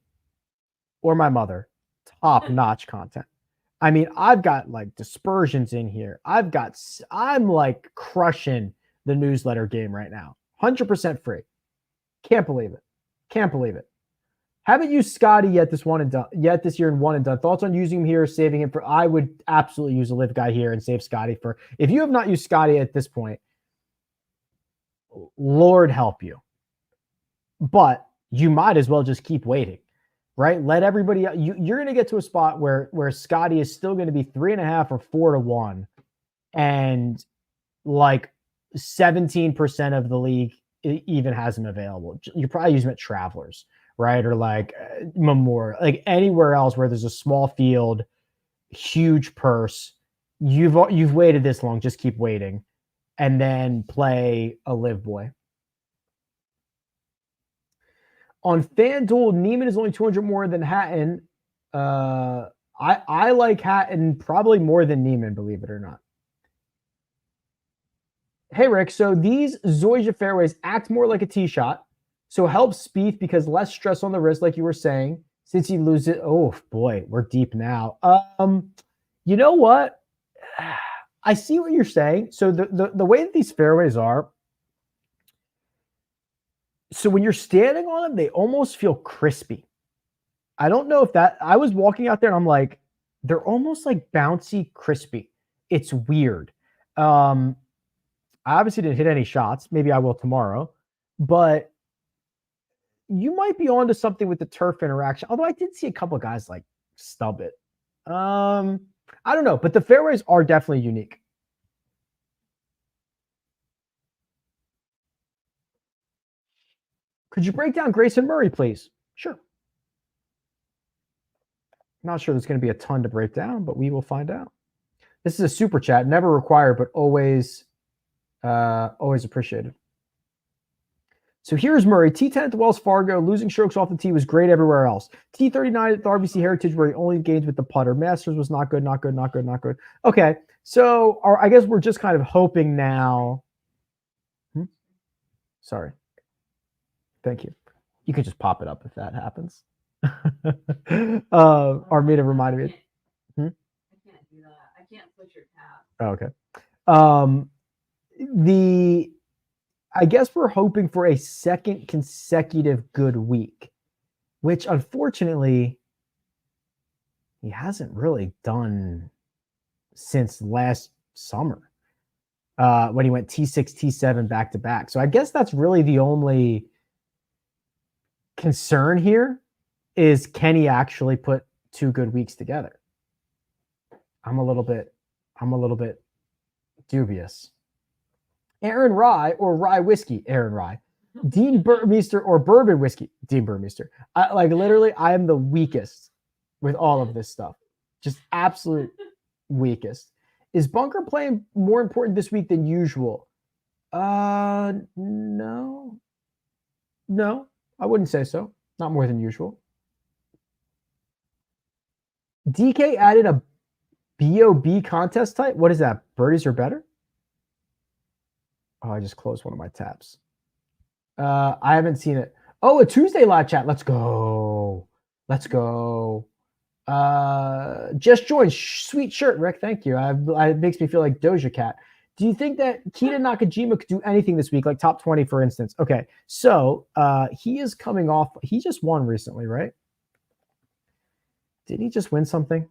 or my mother, top-notch content. I mean, I've got like dispersions in here. I'm like crushing the newsletter game right now. 100% free. Can't believe it. Can't believe it. Haven't used Scotty yet this year in one and done. Thoughts on using him here, saving him for? I would absolutely use a live guy here and save Scotty for. If you have not used Scotty at this point, Lord help you. But you might as well just keep waiting, right? Let everybody. You're going to get to a spot where Scotty is still going to be 3.5 or 4 to 1, and like 17% of the league even has him available. You probably use him at Travelers, right? Or like Memorial, like anywhere else where there's a small field, huge purse. You've waited this long, just keep waiting, and then play a live boy. On FanDuel, Neiman is only 200 more than Hatton. I like Hatton probably more than Neiman, believe it or not. Hey, Rick, so these Zoysia fairways act more like a tee shot, so helps Spieth because less stress on the wrist, like you were saying, since he loses it. Oh, boy, we're deep now. You know what? I see what you're saying. So the way that these fairways are, so when you're standing on them, they almost feel crispy. I don't know if that – I was walking out there, and I'm like, they're almost like bouncy crispy. It's weird. I obviously didn't hit any shots. Maybe I will tomorrow. But you might be onto something with the turf interaction. Although I did see a couple of guys like stub it. I don't know. But the fairways are definitely unique. Could you break down Grayson Murray, please? Sure. Not sure there's going to be a ton to break down, but we will find out. This is a super chat. Never required, but always appreciated. So here's Murray. T10 at the Wells Fargo. Losing strokes off the tee was great everywhere else. T39 at the RBC Heritage where he only gains with the putter. Masters was not good. Okay. So I guess we're just kind of hoping now. Sorry. Thank you. You could just pop it up if that happens. Armida reminded me. I can't do that. I can't switch your Okay. I guess we're hoping for a second consecutive good week, which unfortunately he hasn't really done since last summer when he went T6, T7 back to back. So I guess that's really the only concern here is can he actually put 2 good weeks together? I'm a little bit dubious. Aaron Rye or Rye Whiskey, Aaron Rye. Dean Burmeister or Bourbon Whiskey, Dean Burmeister. Literally, I am the weakest with all of this stuff. Just absolute weakest. Is bunker playing more important this week than usual? No. No, I wouldn't say so. Not more than usual. DK added a BOB contest type. What is that? Birdies are better? Oh, I just closed one of my tabs. I haven't seen it. Oh, a Tuesday live chat. Let's go. Let's go. Just joined. Sweet shirt, Rick. Thank you. It makes me feel like Doja Cat. Do you think that Kita Nakajima could do anything this week, like top 20, for instance? Okay, so he is coming off. He just won recently, right? Did he just win something?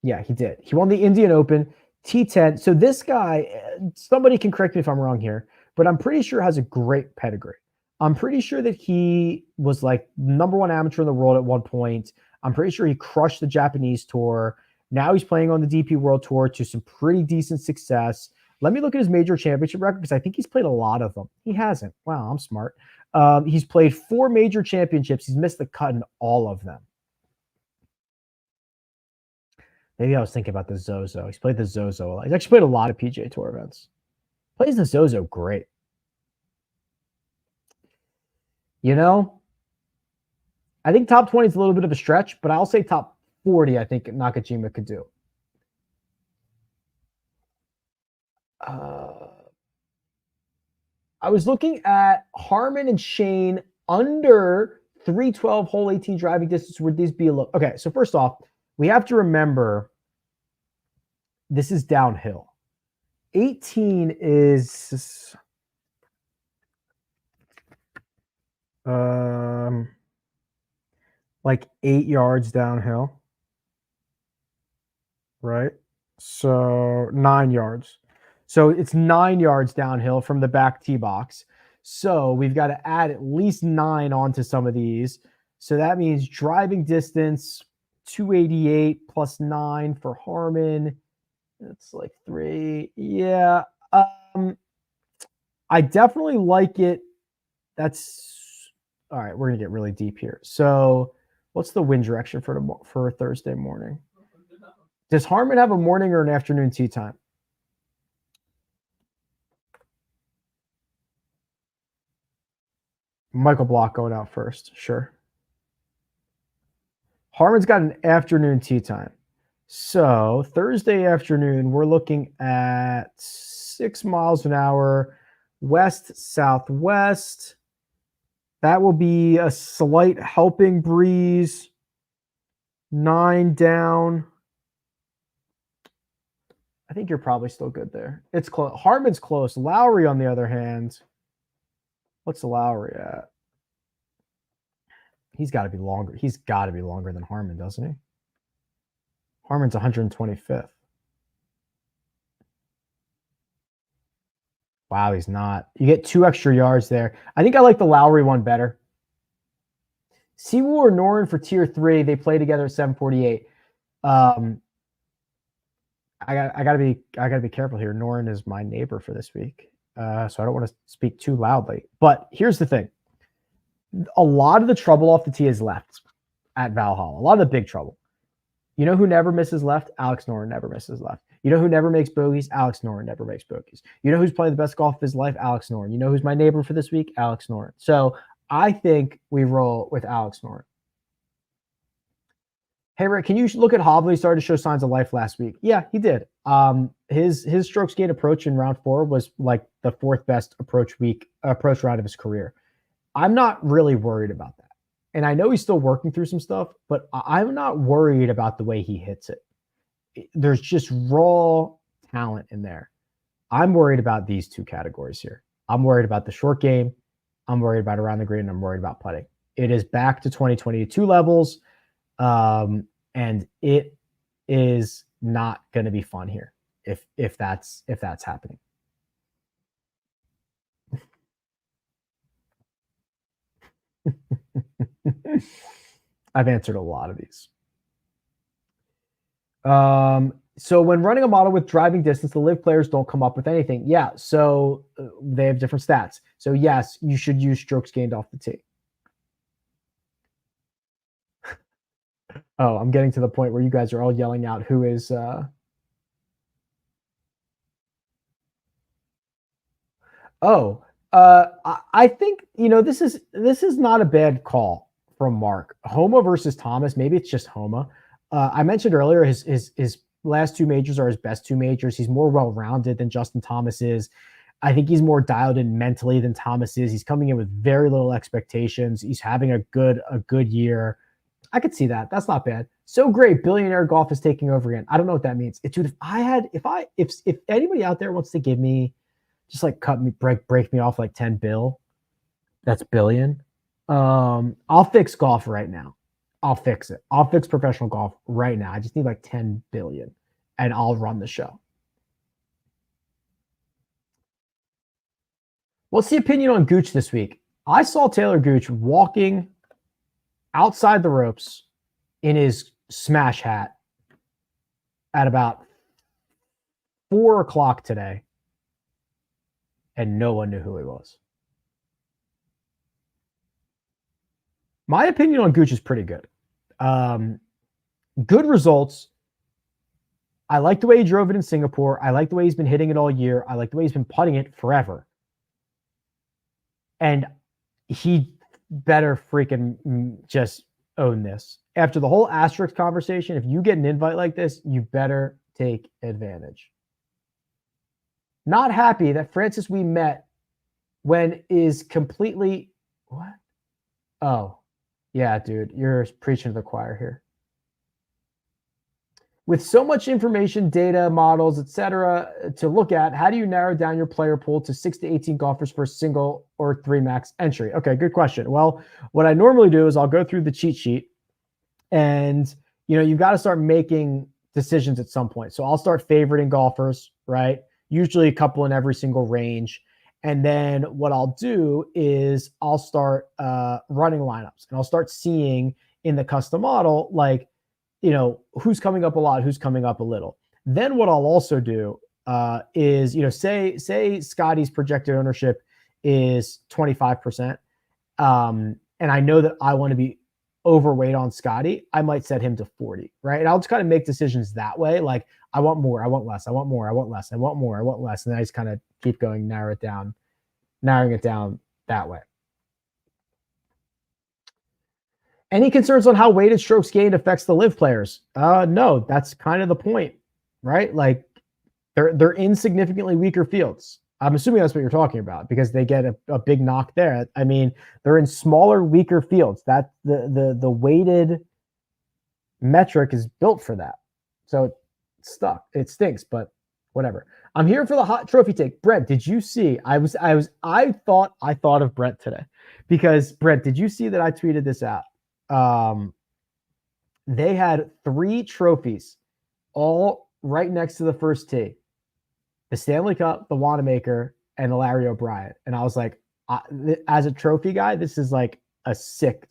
Yeah, he did. He won the Indian Open, T10. So this guy, somebody can correct me if I'm wrong here, but I'm pretty sure has a great pedigree. I'm pretty sure that he was like #1 amateur in the world at one point. I'm pretty sure he crushed the Japanese tour. Now he's playing on the DP World Tour to some pretty decent success. Let me look at his major championship record because I think he's played a lot of them. He hasn't. Wow, I'm smart. He's played 4 major championships. He's missed the cut in all of them. Maybe I was thinking about the Zozo. He's played the Zozo a lot. He's actually played a lot of PGA Tour events. Plays the Zozo great. You know, I think top 20 is a little bit of a stretch, but I'll say top 40 I think Nakajima could do. I was looking at Harman and Shane under 312 hole 18 driving distance. Would these be a low? Okay, so first off, we have to remember this is downhill. 18 is like 8 yards downhill, right? So 9 yards. So it's 9 yards downhill from the back tee box. So we've got to add at least 9 onto some of these. So that means driving distance, 288 plus 9 for Harman. It's like 3. Yeah. I definitely like it. That's all right. We're going to get really deep here. So what's the wind direction for Thursday morning? Does Harman have a morning or an afternoon tee time? Michael Block going out first. Sure. Harman's got an afternoon tee time. So Thursday afternoon, we're looking at 6 miles an hour, west-southwest. That will be a slight helping breeze. 9 down. I think you're probably still good there. It's close. Harman's close. Lowry, on the other hand, what's Lowry at? He's got to be longer. He's got to be longer than Harman, doesn't he? Harman's 125th. Wow, he's not. You get 2 extra yards there. I think I like the Lowry one better. Siwoo or Noren for tier 3. They play together at 748. I gotta be careful here. Noren is my neighbor for this week, so I don't want to speak too loudly. But here's the thing: a lot of the trouble off the tee is left at Valhalla. A lot of the big trouble. You know who never misses left? Alex Noren never misses left. You know who never makes bogeys? Alex Noren never makes bogeys. You know who's playing the best golf of his life? Alex Noren. You know who's my neighbor for this week? Alex Noren. So I think we roll with Alex Noren. Hey, Rick, can you look at Hovland? He started to show signs of life last week. Yeah, he did. His strokes gained approach in round 4 was like the 4th best approach round of his career. I'm not really worried about that. And I know he's still working through some stuff, but I'm not worried about the way he hits it. there's just raw talent in there. I'm worried about these two categories here. I'm worried about the short game. I'm worried about around the green. And I'm worried about putting. It is back to 2022 levels. And it is not going to be fun here if that's happening. I've answered a lot of these. So when running a model with driving distance, the live players don't come up with anything. Yeah, so they have different stats. So yes, you should use strokes gained off the tee. Oh, I'm getting to the point where you guys are all yelling out who is I think, this is not a bad call from Mark. Homa versus Thomas. Maybe it's just Homa. I mentioned earlier his last two majors are his best two majors. He's more well-rounded than Justin Thomas is. I think he's more dialed in mentally than Thomas is. He's coming in with very little expectations. He's having a good year. I could see that. That's not bad. So great. Billionaire golf is taking over again. I don't know what that means. Dude, if anybody out there wants to give me, just like break me off like 10 bill, that's billion. I'll fix golf right now. I'll fix it. I'll fix professional golf right now. I just need like 10 billion and I'll run the show. What's the opinion on Gooch this week? I saw Taylor Gooch walking outside the ropes in his smash hat at about 4 o'clock today, and no one knew who he was. My opinion on Gooch is pretty good. Good results. I like the way he drove it in Singapore. I like the way he's been hitting it all year. I like the way he's been putting it forever. And he better freaking just own this. After the whole asterisk conversation, if you get an invite like this, you better take advantage. Not happy that Francis we met when is completely what? Oh, yeah, dude, you're preaching to the choir here. With so much information, data, models, etc., to look at, how do you narrow down your player pool to 6 to 18 golfers for a single or 3 max entry? Okay, good question. Well, what I normally do is I'll go through the cheat sheet, and you've got to start making decisions at some point. So I'll start favoriting golfers, right? Usually a couple in every single range. And then what I'll do is I'll start running lineups, and I'll start seeing in the custom model, like, who's coming up a lot, who's coming up a little. Then what I'll also do is, say Scotty's projected ownership is 25%. And I know that I want to be overweight on Scotty. I might set him to 40, right? And I'll just kind of make decisions that way. Like, I want more, I want less, I want more, I want less, I want more, I want less. And then I just kind of keep going, narrowing it down that way. Any concerns on how weighted strokes gained affects the live players? No, that's kind of the point, right? Like, they're in significantly weaker fields. I'm assuming that's what you're talking about, because they get a big knock there. I mean, they're in smaller, weaker fields. That the weighted metric is built for that. So it's stuck. It stinks, but whatever. I'm here for the hot trophy take. Brent, did you see? I thought of Brent today, because Brent, did you see that I tweeted this out? They had 3 trophies all right next to the first tee: the Stanley Cup, the Wanamaker, and the Larry O'Brien. And I was like, as a trophy guy, this is like a sick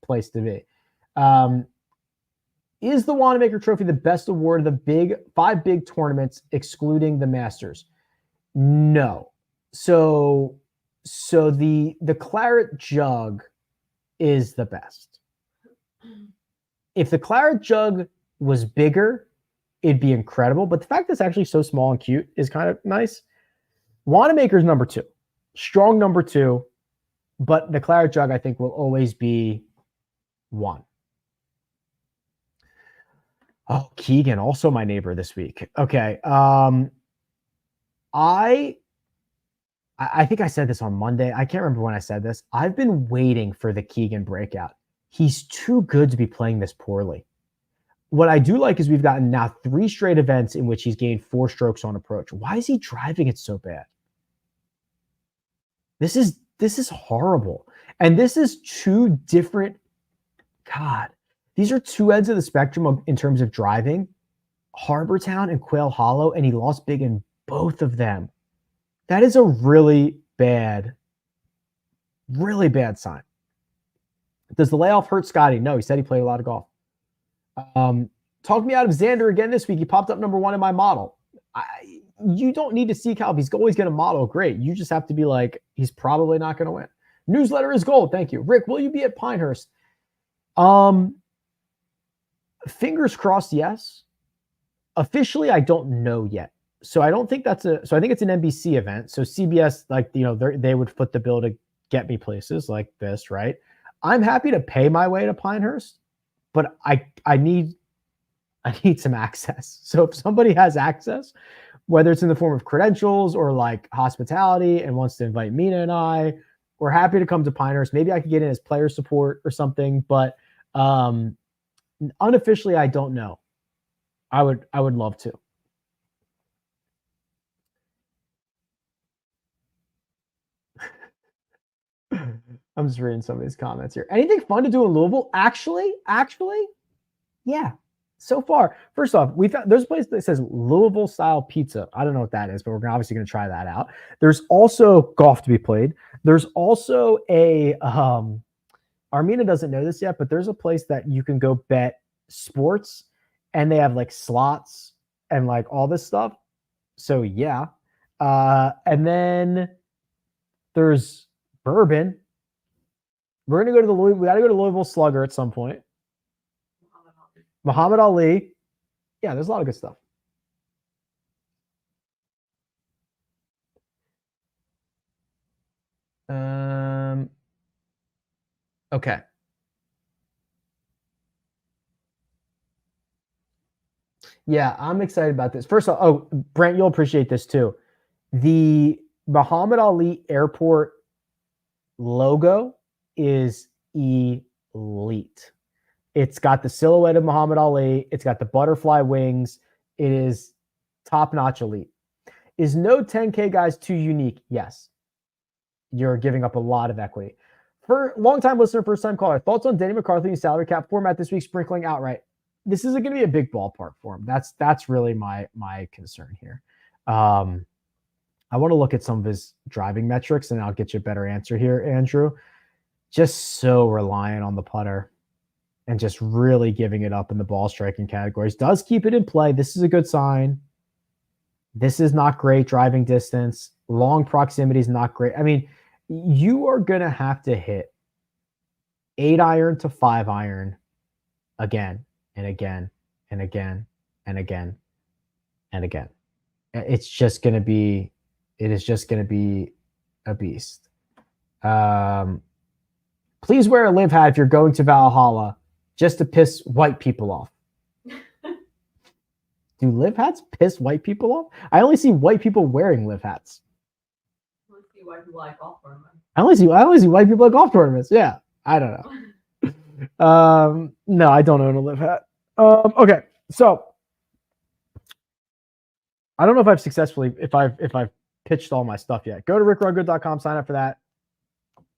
place to be. Is the Wanamaker Trophy the best award of the 5 big tournaments, excluding the Masters? No. So the Claret Jug is the best. If the Claret Jug was bigger, it'd be incredible. But the fact that it's actually so small and cute is kind of nice. Wanamaker's number 2. Strong number 2. But the Claret Jug, I think, will always be 1. Oh, Keegan, also my neighbor this week. Okay. I think I said this on Monday. I can't remember when I said this. I've been waiting for the Keegan breakout. He's too good to be playing this poorly. what I do like is we've gotten now 3 straight events in which he's gained 4 strokes on approach. Why is he driving it so bad? This is horrible. And this is 2 different, God, these are 2 ends of the spectrum in terms of driving. Harbortown and Quail Hollow, and he lost big in both of them. That is a really bad sign. Does the layoff hurt Scotty? No, he said he played a lot of golf. Talk me out of Xander again this week. He popped up number 1 in my model. You don't need to seek help. He's always going to model great. You just have to be like, he's probably not going to win. Newsletter is gold. Thank you. Rick, will you be at Pinehurst? Fingers crossed, yes. Officially, I don't know yet. So I don't think I think it's an NBC event. So CBS, like, they would foot the bill to get me places like this, right? I'm happy to pay my way to Pinehurst, but I need some access. So if somebody has access, whether it's in the form of credentials or like hospitality and wants to invite Mina and I, we're happy to come to Pinehurst. Maybe I could get in as player support or something, but unofficially, I don't know. I would love to. I'm just reading some of these comments here. Anything fun to do in Louisville? Actually, yeah. So far, first off, there's a place that says Louisville style pizza. I don't know what that is, but we're obviously going to try that out. There's also golf to be played. There's also a Armina doesn't know this yet, but there's a place that you can go bet sports, and they have like slots and like all this stuff. So yeah. And then there's bourbon. We're gonna go to we gotta go to Louisville Slugger at some point. Muhammad Ali. Yeah, there's a lot of good stuff. Okay. Yeah, I'm excited about this. First of all, Brent, you'll appreciate this too. The Muhammad Ali Airport logo is elite. It's got the silhouette of Muhammad Ali. It's got the butterfly wings. It is top-notch elite. Is no 10K guys too unique? Yes. You're giving up a lot of equity. For long-time listener, first-time caller, thoughts on Denny McCarthy's salary cap format this week, sprinkling outright? This isn't going to be a big ballpark for him. That's really my concern here. I want to look at some of his driving metrics, and I'll get you a better answer here, Andrew. Just so reliant on the putter and just really giving it up in the ball striking categories. Does keep it in play. This is a good sign. This is not great driving distance. Long proximity is not great. I mean, you are going to have to hit 8-iron to 5-iron again and again and again and again and again. It is just going to be a beast. Please wear a live hat if you're going to Valhalla just to piss white people off. Do live hats piss white people off? I only see white people wearing live hats. I only see white people at golf tournaments. I only see white people at golf tournaments. Yeah, I don't know. No, I don't own a live hat. Okay, so I don't know if I've successfully if I've pitched all my stuff yet. Go to rickrodgood.com, sign up for that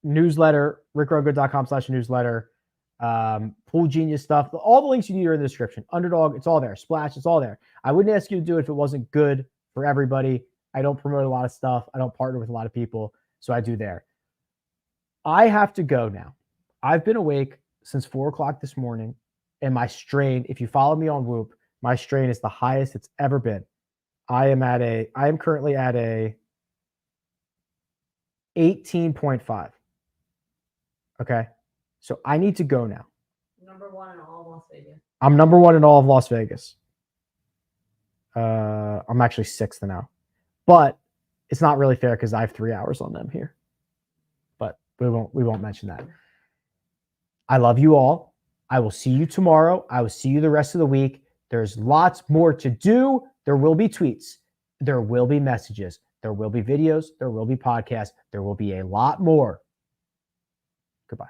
newsletter, rickrodgood.com/newsletter. Pool Genius stuff. All the links you need are in the description. Underdog, it's all there. Splash, it's all there. I wouldn't ask you to do it if it wasn't good for everybody. I don't promote a lot of stuff. I don't partner with a lot of people, so I do there. I have to go now. I've been awake since 4 o'clock this morning, and my strain, if you follow me on Whoop, my strain is the highest it's ever been. I am currently at a 18.5. Okay. So I need to go now. Number 1 in all of Las Vegas. I'm number 1 in all of Las Vegas. I'm actually 6th now. But it's not really fair because I have 3 hours on them here. But we won't mention that. I love you all. I will see you tomorrow. I will see you the rest of the week. There's lots more to do. There will be tweets. There will be messages. There will be videos. There will be podcasts. There will be a lot more. Goodbye.